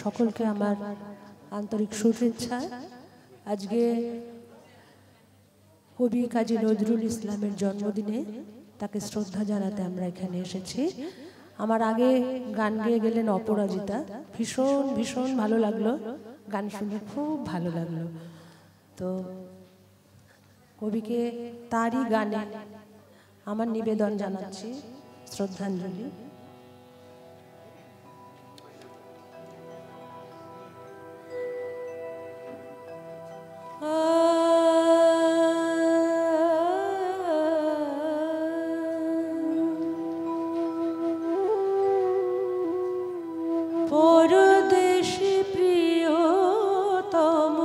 সকলকে আমার আন্তরিক শুভেচ্ছা। আজকে কবি কাজী নজরুল ইসলামের জন্মদিনে তাকে শ্রদ্ধা জানাতে আমরা এখানে এসেছি। আমার আগে গান গেয়ে গেলেন অপরাজিতা, ভীষণ ভীষণ ভালো লাগলো, গান শুনে খুব ভালো লাগলো। তো কবিকে তারই গানে আমার নিবেদন জানাচ্ছি, শ্রদ্ধাঞ্জলি। পরদেশী প্রিয়তম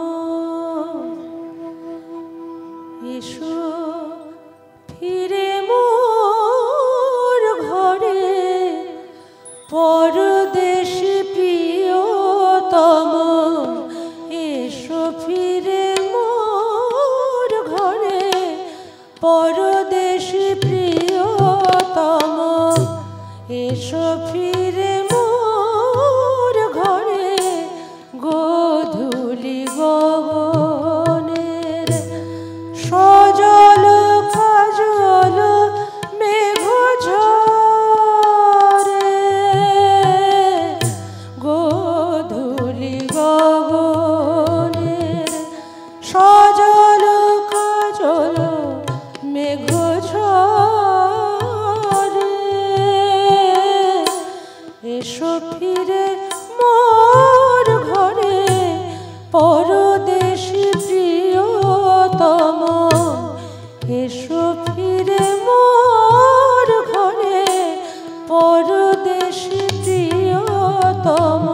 এসো ফিরে মোর ঘরে, পরদেশী প্রিয়তম এসো ফিরে মোর ঘরে, পরদেশী প্রিয়তম এসো ফিরে মোর ঘরে, গোধূলি গগনের সজল কাজল মেঘ ঝরে, গোধূলি গগনের সজল কাজল মেঘ ঝরে, এসো ফিরে মোর ঘরে, পরদেশী প্রিয়তম এসো ফিরে মোর ঘরে, পরদেশী প্রিয়তম।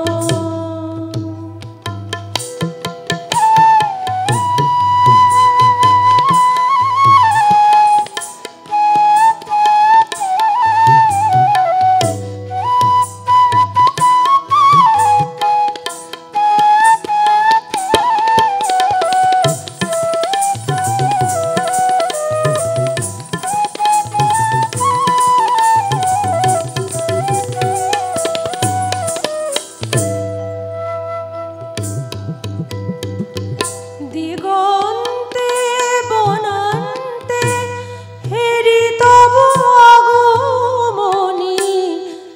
দিগন্তে বনান্তে হেরি তব আগমনি,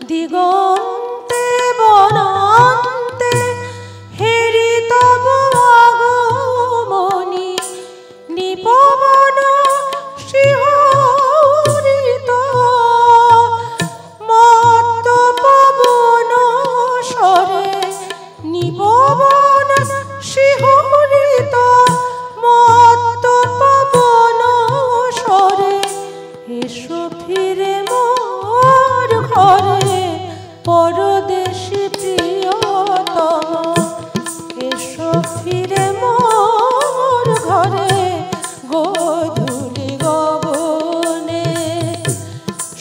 দিগন্তে বনান্তে হেরি তব আগমনি, নিপবন শিহরিত মত্ত পবন স্বরে, নিপবন শিহরিত মত্ত পবন স্বরে, এসো ফিরে মোর ঘরে, পরদেশী প্রিয়তম এসো ফিরে মোর ঘরে, গোধূলি গগনে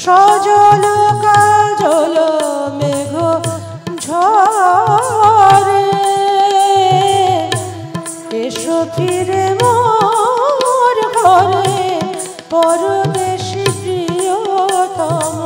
সজল কাজল মেঘ ঝরে, এসো ফিরে মোর ঘরে, পরদেশী প্রিয়তম।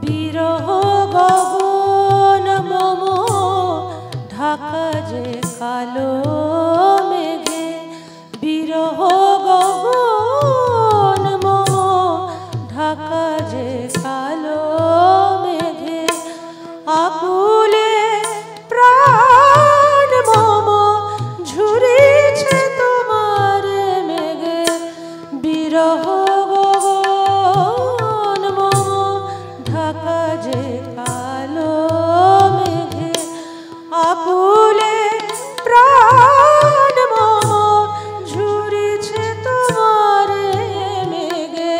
বিরহ গগন মম ঢাকা যে কালো মেঘে, বিরহ গগন মম ঢাকা যে কালো মেঘে, আকুলে প্রাণ মম ঝুরিছে তোমার মেঘে, বিরহ গগন মম ঢাকা যে কালো মেঘে, আকুলে প্রাণ মম ঝুরিছে তোমার মেঘে,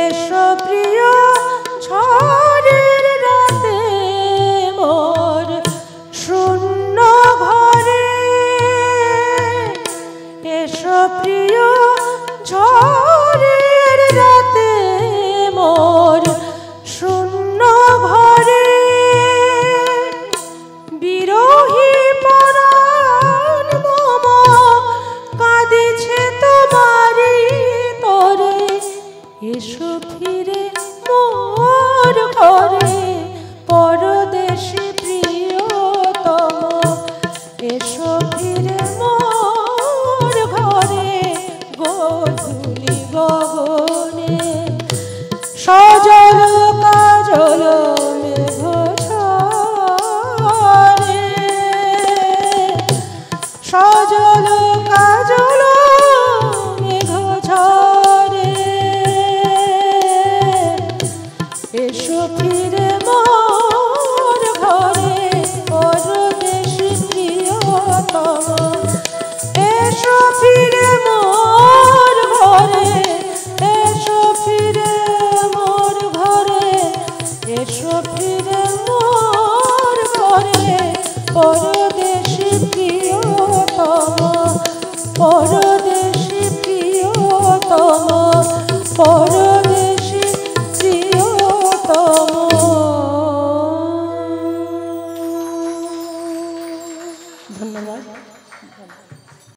এসো প্রিয় ঝড়ের পরদেশি প্রিয়তম পরদেশি প্রিয়তম পর